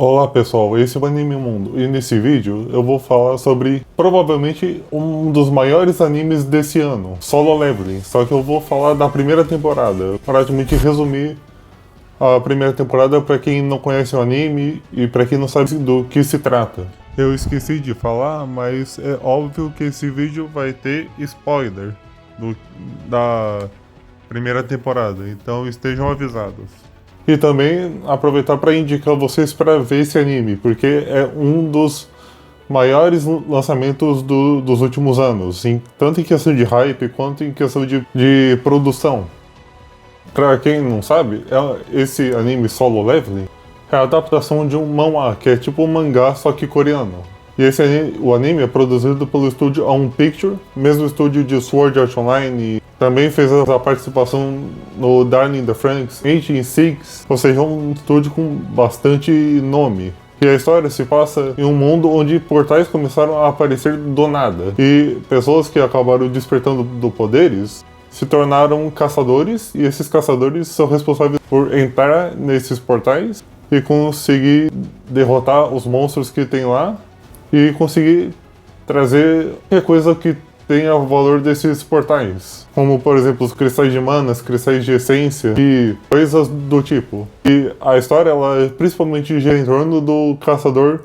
Olá pessoal, esse é o Anime Mundo e nesse vídeo eu vou falar sobre provavelmente um dos maiores animes desse ano, Solo Leveling, só que eu vou falar da primeira temporada, praticamente resumir a primeira temporada para quem não conhece o anime e para quem não sabe do que se trata. Eu esqueci de falar, mas é óbvio que esse vídeo vai ter spoiler da primeira temporada, então estejam avisados. E também aproveitar para indicar vocês para ver esse anime, porque é um dos maiores lançamentos dos últimos anos, tanto em questão de hype quanto em questão de produção. Para quem não sabe, esse anime Solo Leveling é a adaptação de um manhwa, que é tipo um mangá, só que coreano. E o anime é produzido pelo estúdio A1 Picture, mesmo estúdio de Sword Art Online, e também fez a participação no Darling in the Franxx, Ancient Six, ou seja, um estúdio com bastante nome. E a história se passa em um mundo onde portais começaram a aparecer do nada, e pessoas que acabaram despertando do poderes se tornaram caçadores, e esses caçadores são responsáveis por entrar nesses portais e conseguir derrotar os monstros que tem lá, e conseguir trazer qualquer coisa que tenha o valor desses portais. Como, por exemplo, os cristais de mana, os cristais de essência e coisas do tipo. E a história, ela é principalmente gira em torno do caçador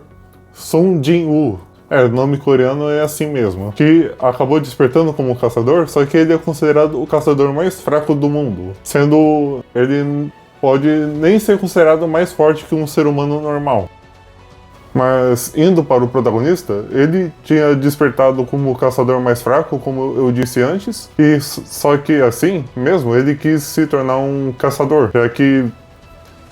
Sung Jin-woo. O nome coreano é assim mesmo. Que acabou despertando como caçador, só que ele é considerado o caçador mais fraco do mundo. Sendo ele pode nem ser considerado mais forte que um ser humano normal. Mas, indo para o protagonista, ele tinha despertado como o caçador mais fraco, como eu disse antes, e só que assim mesmo, ele quis se tornar um caçador, já que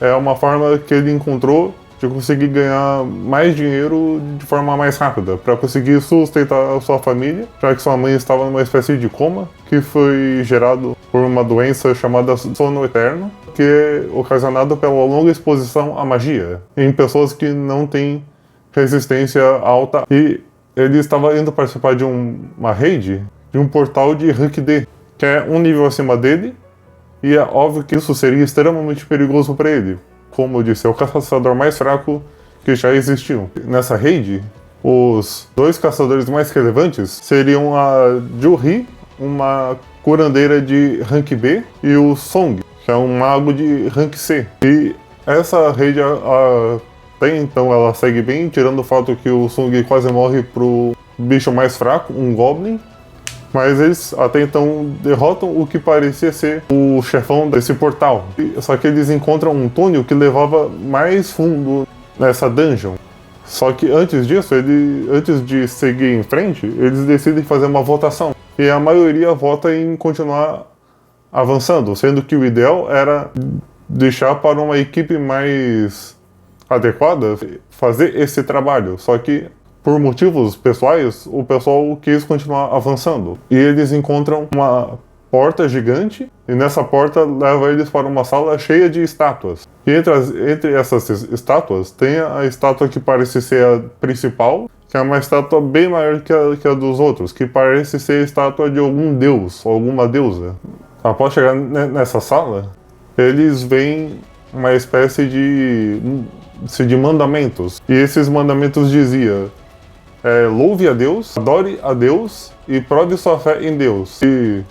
é uma forma que ele encontrou de conseguir ganhar mais dinheiro de forma mais rápida, para conseguir sustentar a sua família, já que sua mãe estava numa espécie de coma, que foi gerado por uma doença chamada sono eterno, que é ocasionado pela longa exposição à magia, em pessoas que não têm resistência alta, e ele estava indo participar de uma raid de um portal de Rank D, que é um nível acima dele, e é óbvio que isso seria extremamente perigoso para ele. Como eu disse, é o caçador mais fraco que já existiu. Nessa raid, os dois caçadores mais relevantes seriam a Juhi, uma curandeira de Rank B, e o Song, que é um mago de Rank C. E essa raid então ela segue bem, tirando o fato que o Sung quase morre pro bicho mais fraco, um Goblin. Mas eles até então derrotam o que parecia ser o chefão desse portal. Só que eles encontram um túnel que levava mais fundo nessa dungeon. Só que antes disso, antes de seguir em frente, eles decidem fazer uma votação. E a maioria vota em continuar avançando, sendo que o ideal era deixar para uma equipe mais adequada fazer esse trabalho, só que por motivos pessoais o pessoal quis continuar avançando e eles encontram uma porta gigante e nessa porta leva eles para uma sala cheia de estátuas. E entre essas estátuas tem a estátua que parece ser a principal, que é uma estátua bem maior que a dos outros, que parece ser a estátua de algum deus ou alguma deusa. Após chegar nessa sala, eles veem uma espécie de mandamentos. E esses mandamentos diziam: louve a Deus, adore a Deus e prove sua fé em Deus. E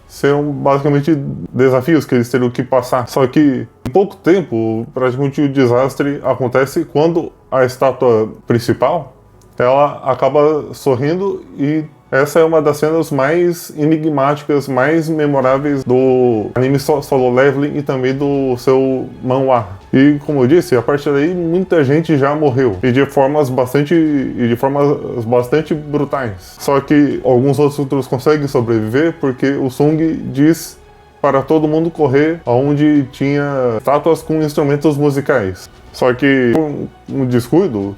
são basicamente desafios que eles teriam que passar. Só que em pouco tempo, praticamente o desastre acontece quando a estátua principal ela acaba sorrindo, e essa é uma das cenas mais enigmáticas, mais memoráveis do anime Solo Leveling e também do seu manhwa. E como eu disse, a partir daí muita gente já morreu, e de formas bastante brutais. Só que alguns outros conseguem sobreviver porque o Sung diz para todo mundo correr aonde tinha estátuas com instrumentos musicais. Só que por um descuido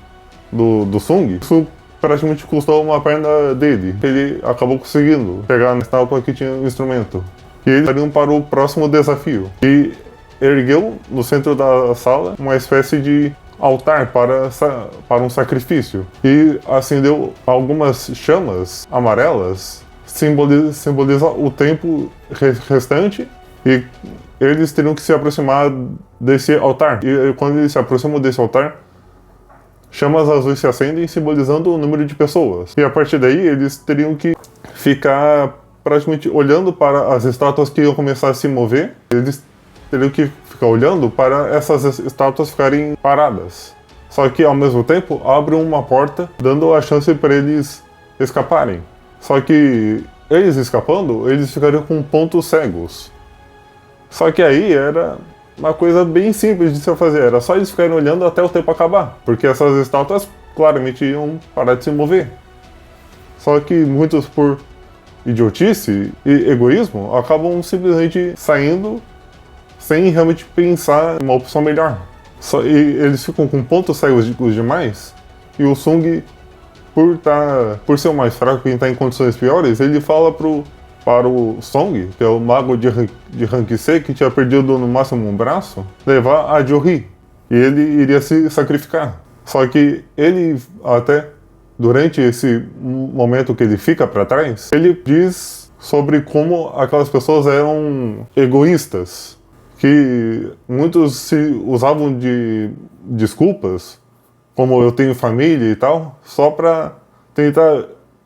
do Sung, isso praticamente custou uma perna dele. Ele acabou conseguindo pegar na estátua que tinha um instrumento. E eles iriam para o próximo desafio. E ergueu no centro da sala uma espécie de altar para um sacrifício. E acendeu algumas chamas amarelas, simboliza o tempo restante, e eles teriam que se aproximar desse altar. E quando eles se aproximam desse altar, chamas azuis se acendem, simbolizando o número de pessoas. E a partir daí, eles teriam que ficar praticamente olhando para as estátuas que iam começar a se mover. Eles teriam que ficar olhando para essas estátuas ficarem paradas. Só que, ao mesmo tempo, abre uma porta, dando a chance para eles escaparem. Só que, eles escapando, eles ficariam com pontos cegos. Só que aí era uma coisa bem simples de se fazer. Era só eles ficarem olhando até o tempo acabar. Porque essas estátuas claramente iam parar de se mover. Só que muitos, por idiotice e egoísmo, acabam simplesmente saindo sem realmente pensar em uma opção melhor. E eles ficam com pontos cegos demais, e o Sung, por ser o mais fraco e estar em condições piores, ele fala para o Song, que é o mago de rank C, que tinha perdido no máximo um braço, levar a Johri, e ele iria se sacrificar. Só que ele, até durante esse momento que ele fica para trás, ele diz sobre como aquelas pessoas eram egoístas, que muitos se usavam de desculpas, como eu tenho família e tal, só para tentar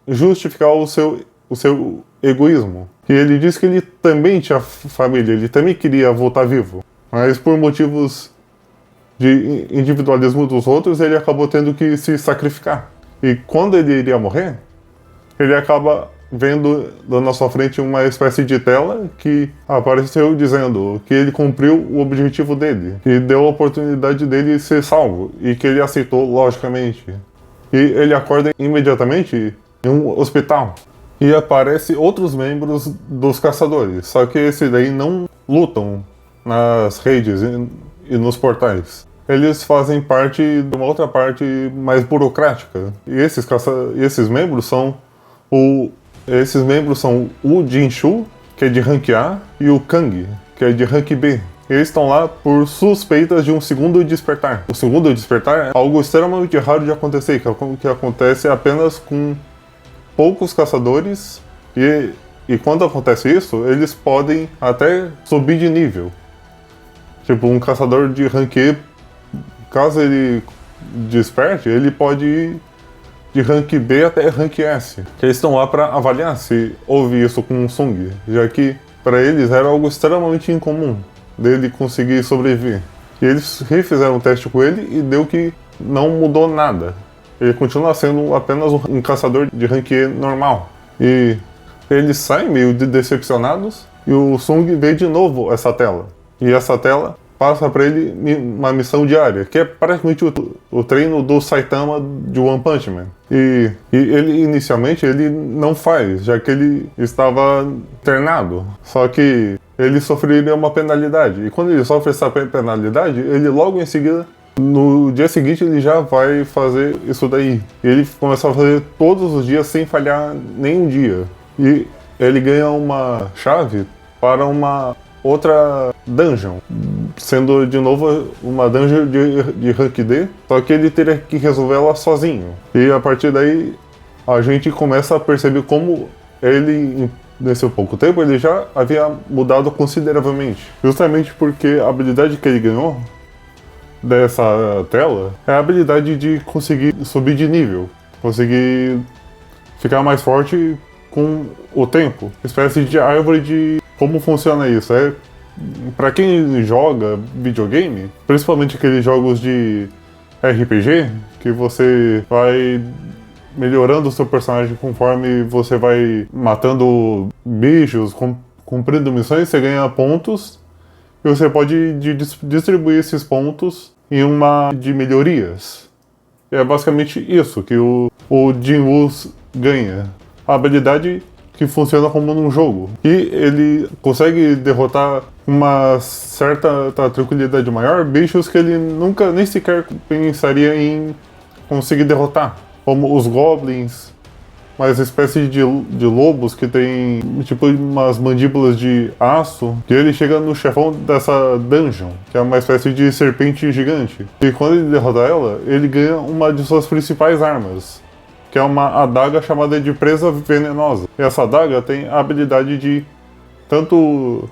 justificar o seu egoísmo. E ele diz que ele também tinha família, ele também queria voltar vivo, mas por motivos de individualismo dos outros, ele acabou tendo que se sacrificar. E quando ele iria morrer, ele acaba vendo na sua frente uma espécie de tela que apareceu dizendo que ele cumpriu o objetivo dele e deu a oportunidade dele ser salvo, e que ele aceitou logicamente. E ele acorda imediatamente em um hospital e aparece outros membros dos caçadores, só que esses daí não lutam nas redes e nos portais. Eles fazem parte de uma outra parte mais burocrática. E esses membros são o Jinshu, que é de rank A, e o Kang, que é de rank B. Eles estão lá por suspeitas de um segundo despertar. O segundo despertar é algo extremamente raro de acontecer, que acontece apenas com poucos caçadores, e quando acontece isso, eles podem até subir de nível. Tipo, um caçador de rank E, caso ele desperte, ele pode ir de rank B até rank S. Eles estão lá para avaliar se houve isso com o Sung, já que para eles era algo extremamente incomum dele conseguir sobreviver. E eles refizeram um teste com ele e deu que não mudou nada. Ele continua sendo apenas um caçador de rank E normal. E eles saem meio decepcionados, e o Sung vê de novo essa tela. E essa tela passa para ele uma missão diária, que é praticamente o treino do Saitama de One Punch Man. E ele, inicialmente, ele não faz, já que ele estava internado. Só que ele sofreria uma penalidade. E quando ele sofre essa penalidade, ele logo em seguida, no dia seguinte, ele já vai fazer isso daí. Ele começa a fazer todos os dias sem falhar nenhum dia. E ele ganha uma chave para uma outra dungeon, sendo de novo uma dungeon de rank D, só que ele teria que resolver ela sozinho. E a partir daí a gente começa a perceber como ele, nesse pouco tempo, ele já havia mudado consideravelmente. Justamente porque a habilidade que ele ganhou dessa tela é a habilidade de conseguir subir de nível, conseguir ficar mais forte com o tempo. Espécie de árvore de... Como funciona isso? Para quem joga videogame, principalmente aqueles jogos de RPG, que você vai melhorando o seu personagem conforme você vai matando bichos, cumprindo missões, você ganha pontos, e você pode distribuir esses pontos em uma de melhorias. E é basicamente isso que o Jinwoo ganha. A habilidade que funciona como num jogo. E ele consegue derrotar uma certa tranquilidade maior bichos que ele nunca nem sequer pensaria em conseguir derrotar. Como os goblins, uma espécie de lobos que tem tipo umas mandíbulas de aço. E ele chega no chefão dessa dungeon, que é uma espécie de serpente gigante. E quando ele derrota ela, ele ganha uma de suas principais armas, que é uma adaga chamada de presa venenosa. E essa adaga tem a habilidade de tanto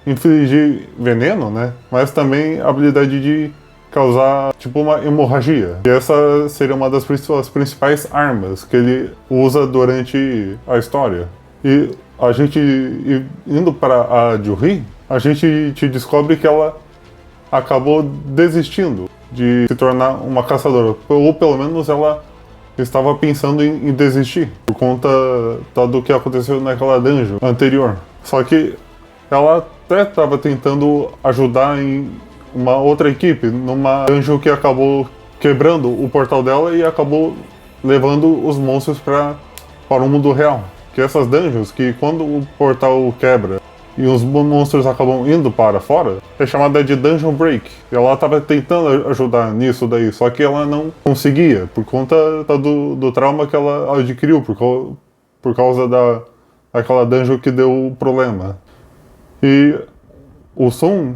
infligir veneno, né? Mas também a habilidade de causar tipo uma hemorragia. E essa seria uma das principais armas que ele usa durante a história. E a gente, indo para a Juhi, a gente te descobre que ela acabou desistindo de se tornar uma caçadora. Ou pelo menos ela estava pensando em desistir por conta do que aconteceu naquela dungeon anterior. Só que ela até estava tentando ajudar em uma outra equipe, numa dungeon que acabou quebrando o portal dela e acabou levando os monstros para o mundo real. Que essas dungeons, que quando o portal quebra e os monstros acabam indo para fora, é chamada de Dungeon Break. E ela estava tentando ajudar nisso daí, só que ela não conseguia, por conta do trauma que ela adquiriu, por causa daquela dungeon que deu problema. E o Song,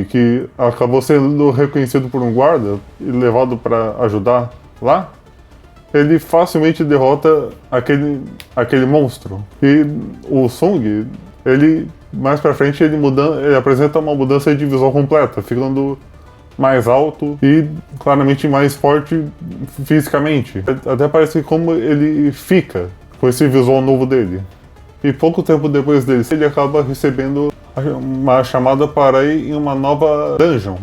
que acabou sendo reconhecido por um guarda e levado para ajudar lá, ele facilmente derrota aquele monstro. E o Song, ele mais pra frente, ele apresenta uma mudança de visual completa, ficando mais alto e claramente mais forte fisicamente. Até parece como ele fica com esse visual novo dele. E pouco tempo depois dele, ele acaba recebendo uma chamada para ir em uma nova dungeon,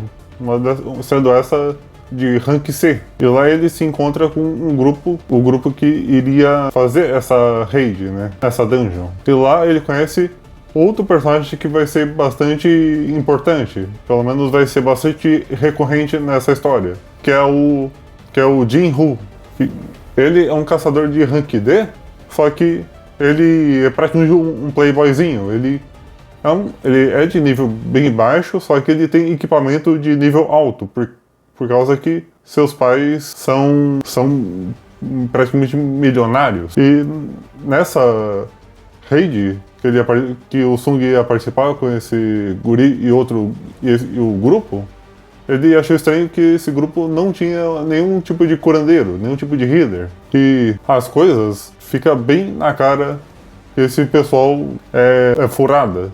sendo essa de rank C. E lá ele se encontra com o grupo que iria fazer essa raid, né? Essa dungeon. E lá ele conhece outro personagem que vai ser bastante importante, pelo menos vai ser bastante recorrente nessa história, que é o Jin-Woo. Ele é um caçador de rank D, só que ele é praticamente um playboyzinho. Ele é de nível bem baixo, só que ele tem equipamento de nível alto, por causa que seus pais são praticamente milionários. E nessa raid que o Sung ia participar com esse guri e o grupo, ele achou estranho que esse grupo não tinha nenhum tipo de curandeiro, nenhum tipo de healer. E as coisas ficam bem na cara que esse pessoal é furada.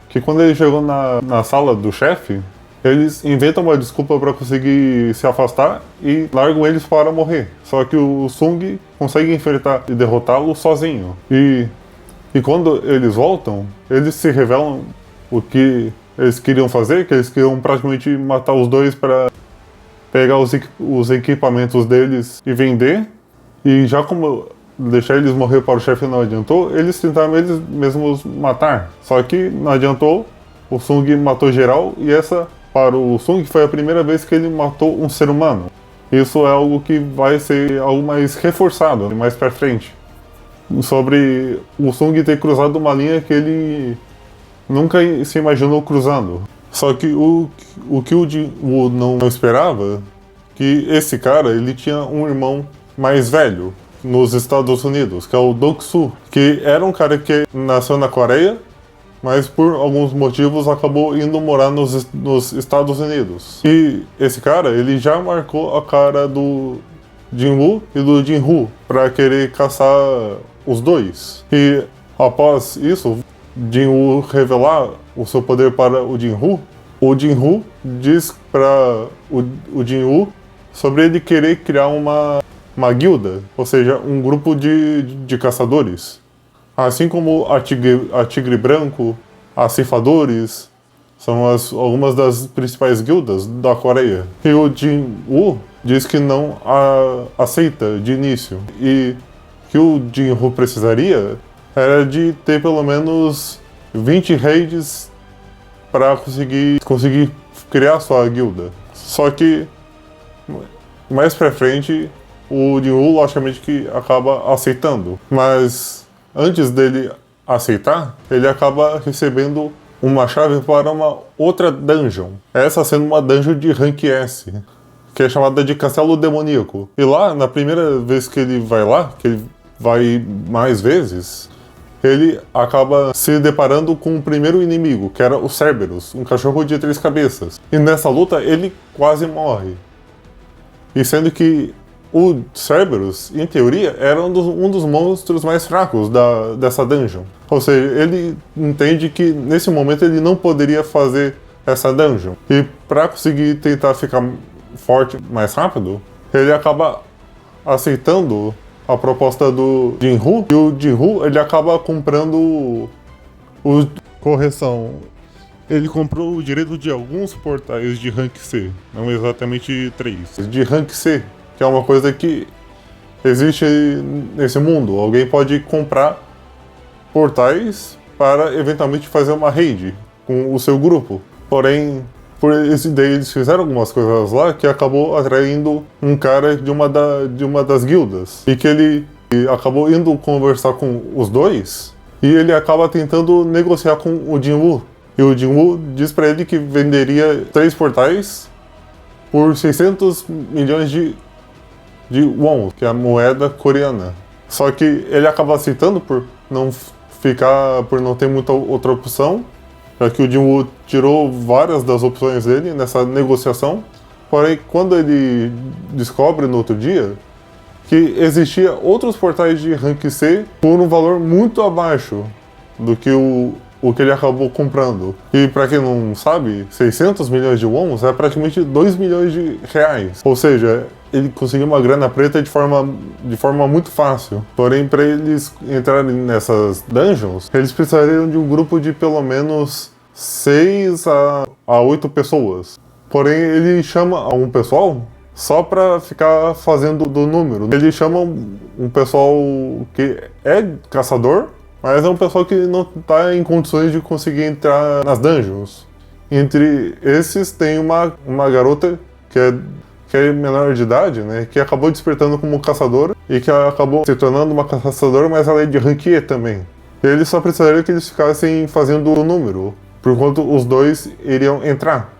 Que quando ele chegou na sala do chefe, eles inventam uma desculpa para conseguir se afastar e largam eles para morrer. Só que o Sung consegue enfrentar e derrotá-lo sozinho. E quando eles voltam, eles se revelam o que eles queriam fazer, que eles queriam praticamente matar os dois para pegar os equipamentos deles e vender. E já como deixar eles morrer para o chefe não adiantou, eles tentaram eles mesmos matar. Só que não adiantou, o Sung matou geral e essa, para o Sung, foi a primeira vez que ele matou um ser humano. Isso é algo que vai ser algo mais reforçado mais pra frente. Sobre o Sung ter cruzado uma linha que ele nunca se imaginou cruzando. Só que o que o Jin-Woo não esperava, que esse cara, ele tinha um irmão mais velho nos Estados Unidos, que é o Dong-Soo, que era um cara que nasceu na Coreia, mas por alguns motivos acabou indo morar nos Estados Unidos. E esse cara, ele já marcou a cara do Jin-Woo e do Jin-Woo para querer caçar os dois. E após isso, Jin-Woo revelar o seu poder para o Jin-Woo diz para o Jin-Woo sobre ele querer criar uma guilda, ou seja, um grupo de caçadores. Assim como a Tigre Branco, a Ceifadores, são algumas das principais guildas da Coreia. E o Jin-Woo diz que não aceita de início. E que o Jin-Woo precisaria era de ter pelo menos 20 raids para conseguir criar sua guilda. Só que mais pra frente o Jin-Woo logicamente que acaba aceitando, mas antes dele aceitar, ele acaba recebendo uma chave para uma outra dungeon, essa sendo uma dungeon de rank S, que é chamada de Castelo Demoníaco. E lá, na primeira vez que ele vai lá, que ele vai mais vezes, ele acaba se deparando com o primeiro inimigo, que era o Cerberus, um cachorro de 3 cabeças. E nessa luta ele quase morre. E sendo que o Cerberus, em teoria, era um dos monstros mais fracos dessa dungeon. Ou seja, ele entende que nesse momento ele não poderia fazer essa dungeon. E para conseguir tentar ficar forte mais rápido, ele acaba aceitando a proposta do Jinwoo, e o Jinwoo ele acaba comprando correção. Ele comprou o direito de alguns portais de Rank C, não exatamente 3. De Rank C, que é uma coisa que existe nesse mundo. Alguém pode comprar portais para eventualmente fazer uma raid com o seu grupo. Porém, por esse daí eles fizeram algumas coisas lá que acabou atraindo um cara de uma das guildas. E que ele acabou indo conversar com os dois e ele acaba tentando negociar com o Jinwoo. E o Jinwoo diz pra ele que venderia 3 portais por 600 milhões de won, que é a moeda coreana. Só que ele acaba aceitando por não ter muita outra opção, já que o Jinwoo tirou várias das opções dele nessa negociação. Porém, quando ele descobre no outro dia que existia outros portais de Rank C por um valor muito abaixo do que o que ele acabou comprando. E para quem não sabe, 600 milhões de wons é praticamente 2 milhões de reais. Ou seja, ele conseguiu uma grana preta de forma muito fácil. Porém, para eles entrarem nessas dungeons, eles precisariam de um grupo de pelo menos 6 a 8 pessoas. Porém, ele chama um pessoal só para ficar fazendo do número. Ele chama um pessoal que é caçador, mas é um pessoal que não está em condições de conseguir entrar nas dungeons. Entre esses tem uma garota que é menor de idade, né, que acabou despertando como caçadora e que acabou se tornando uma caçadora, mas ela é de rank E também. Ele só precisaria que eles ficassem fazendo o número, por enquanto os dois iriam entrar.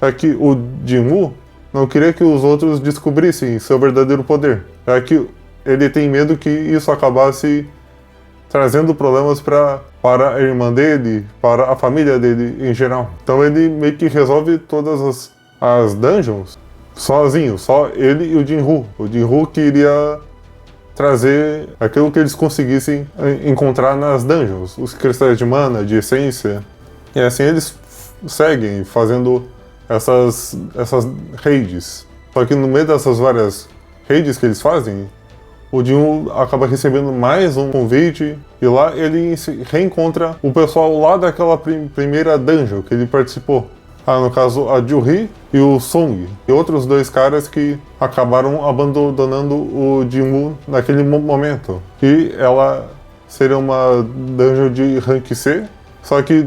Já que o Jinwoo não queria que os outros descobrissem seu verdadeiro poder, já que ele tem medo que isso acabasse trazendo problemas para a irmã dele, para a família dele em geral. Então ele meio que resolve todas as dungeons sozinho, só ele e o Jinwoo. O Jinwoo queria trazer aquilo que eles conseguissem encontrar nas dungeons, os cristais de mana, de essência. E assim eles seguem fazendo essas raids. Só que no meio dessas várias raids que eles fazem, o Jinwoo acaba recebendo mais um convite e lá ele reencontra o pessoal lá daquela primeira dungeon que ele participou. No caso, a Ju-hee e o Song, e outros 2 caras que acabaram abandonando o Jinwoo naquele momento. E ela seria uma dungeon de rank C, só que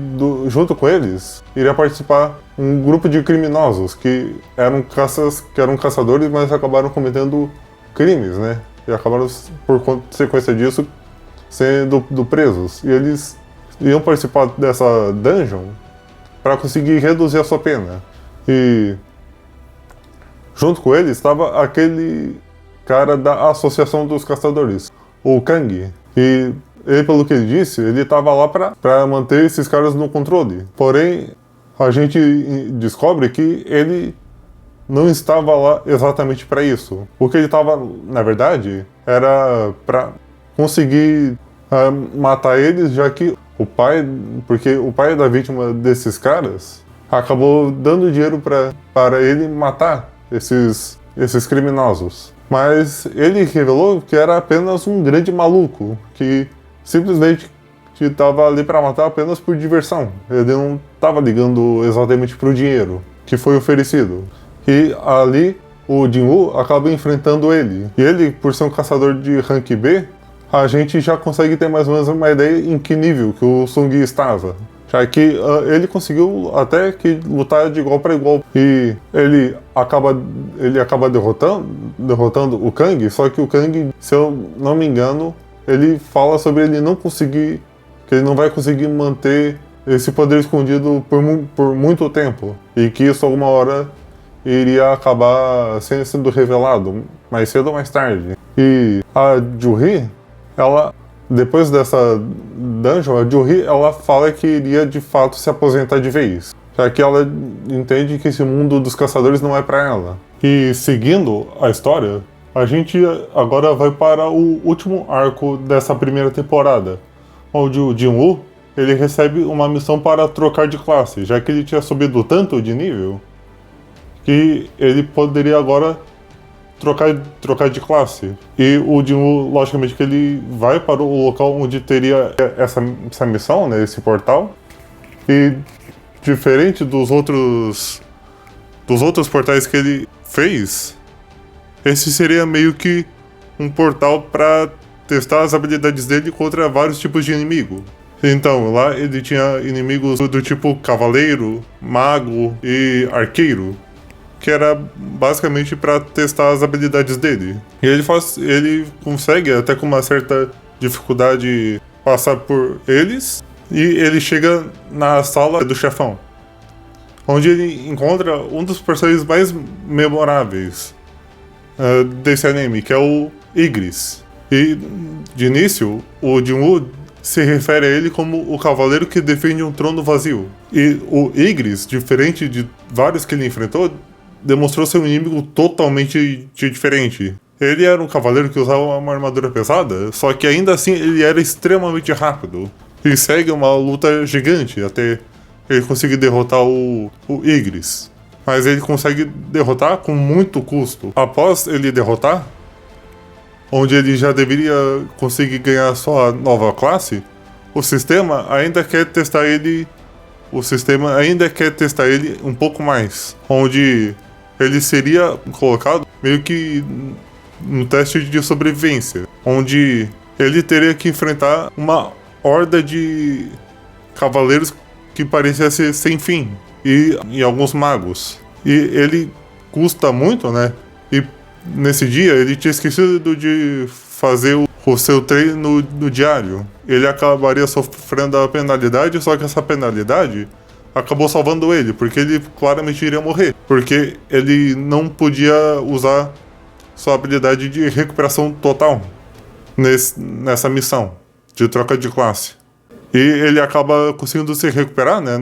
junto com eles iria participar um grupo de criminosos que eram caçadores, mas acabaram cometendo crimes, né? E acabaram, por consequência disso, sendo presos. E eles iam participar dessa dungeon para conseguir reduzir a sua pena. E junto com ele estava aquele cara da Associação dos Caçadores, o Kang. E ele, pelo que ele disse, ele estava lá para manter esses caras no controle. Porém, a gente descobre que ele não estava lá exatamente para isso. O que ele estava, na verdade, era para conseguir matar eles, já que porque o pai da vítima desses caras acabou dando dinheiro para ele matar esses criminosos. Mas ele revelou que era apenas um grande maluco, que simplesmente estava ali para matar apenas por diversão. Ele não estava ligando exatamente para o dinheiro que foi oferecido. E ali o Jinwoo acaba enfrentando ele. E ele, por ser um caçador de rank B, a gente já consegue ter mais ou menos uma ideia em que nível que o Sung estava. Já que ele conseguiu até que lutar de igual para igual. E ele acaba derrotando o Kang, só que o Kang, se eu não me engano, ele fala sobre ele não conseguir, que ele não vai conseguir manter esse poder escondido por muito tempo. E que isso alguma hora iria acabar sendo revelado, mais cedo ou mais tarde. E a Ju-hee, ela, depois dessa dungeon, a Ju-hee, ela fala que iria de fato se aposentar de vez, já que ela entende que esse mundo dos caçadores não é para ela. E seguindo a história, a gente agora vai para o último arco dessa primeira temporada, onde o Jinwoo ele recebe uma missão para trocar de classe, já que ele tinha subido tanto de nível que ele poderia agora trocar de classe. E o Jinwoo, logicamente, que ele vai para o local onde teria essa missão, né, esse portal. E diferente dos outros portais que ele fez, esse seria meio que um portal para testar as habilidades dele contra vários tipos de inimigo. Então, lá ele tinha inimigos do tipo cavaleiro, mago e arqueiro, que era basicamente para testar as habilidades dele. E ele consegue, até com uma certa dificuldade, passar por eles, e ele chega na sala do chefão, onde ele encontra um dos personagens mais memoráveis desse anime, que é o Igris. E, de início, o Jinwoo se refere a ele como o cavaleiro que defende um trono vazio. E o Igris, diferente de vários que ele enfrentou, demonstrou ser um inimigo totalmente diferente. Ele era um cavaleiro que usava uma armadura pesada, só que ainda assim ele era extremamente rápido. E segue uma luta gigante até ele conseguir derrotar o Igris. Mas ele consegue derrotar com muito custo. Após ele derrotar, onde ele já deveria conseguir ganhar sua nova classe, o sistema ainda quer testar ele. O sistema ainda quer testar ele um pouco mais, onde ele seria colocado meio que no teste de sobrevivência, onde ele teria que enfrentar uma horda de cavaleiros que parecia ser sem fim e alguns magos. E ele custa muito, né? E nesse dia ele tinha esquecido de fazer o seu treino no diário. Ele acabaria sofrendo a penalidade, só que essa penalidade acabou salvando ele, porque ele claramente iria morrer, porque ele não podia usar sua habilidade de recuperação total nessa missão de troca de classe. E ele acaba conseguindo se recuperar, né,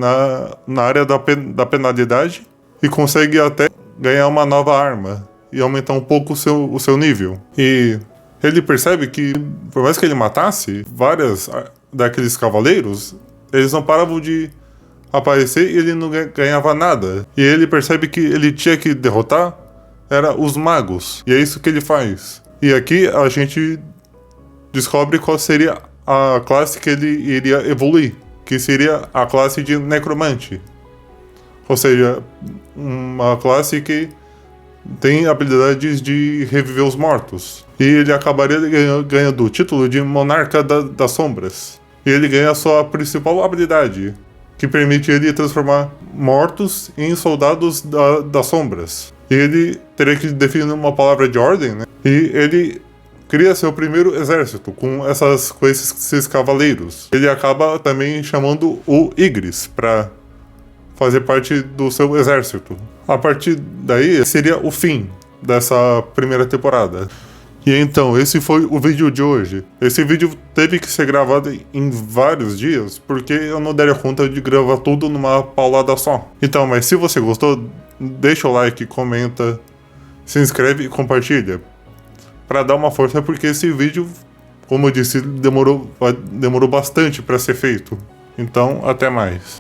na área da penalidade, e consegue até ganhar uma nova arma e aumentar um pouco o seu nível. E ele percebe que, por mais que ele matasse várias daqueles cavaleiros, eles não paravam de aparecer e ele não ganhava nada. E ele percebe que ele tinha que derrotar os magos. E é isso que ele faz. E aqui a gente descobre qual seria a classe que ele iria evoluir, que seria a classe de necromante. Ou seja, uma classe que tem habilidades de reviver os mortos. E ele acabaria ganhando o título de Monarca das Sombras. E ele ganha a sua principal habilidade, que permite ele transformar mortos em soldados das sombras. E ele teria que definir uma palavra de ordem, né? E ele cria seu primeiro exército com esses cavaleiros. Ele acaba também chamando o Igris para fazer parte do seu exército. A partir daí seria o fim dessa primeira temporada. E então, esse foi o vídeo de hoje. Esse vídeo teve que ser gravado em vários dias, porque eu não daria conta de gravar tudo numa paulada só. Então, mas se você gostou, deixa o like, comenta, se inscreve e compartilha, para dar uma força, porque esse vídeo, como eu disse, demorou bastante para ser feito. Então, até mais.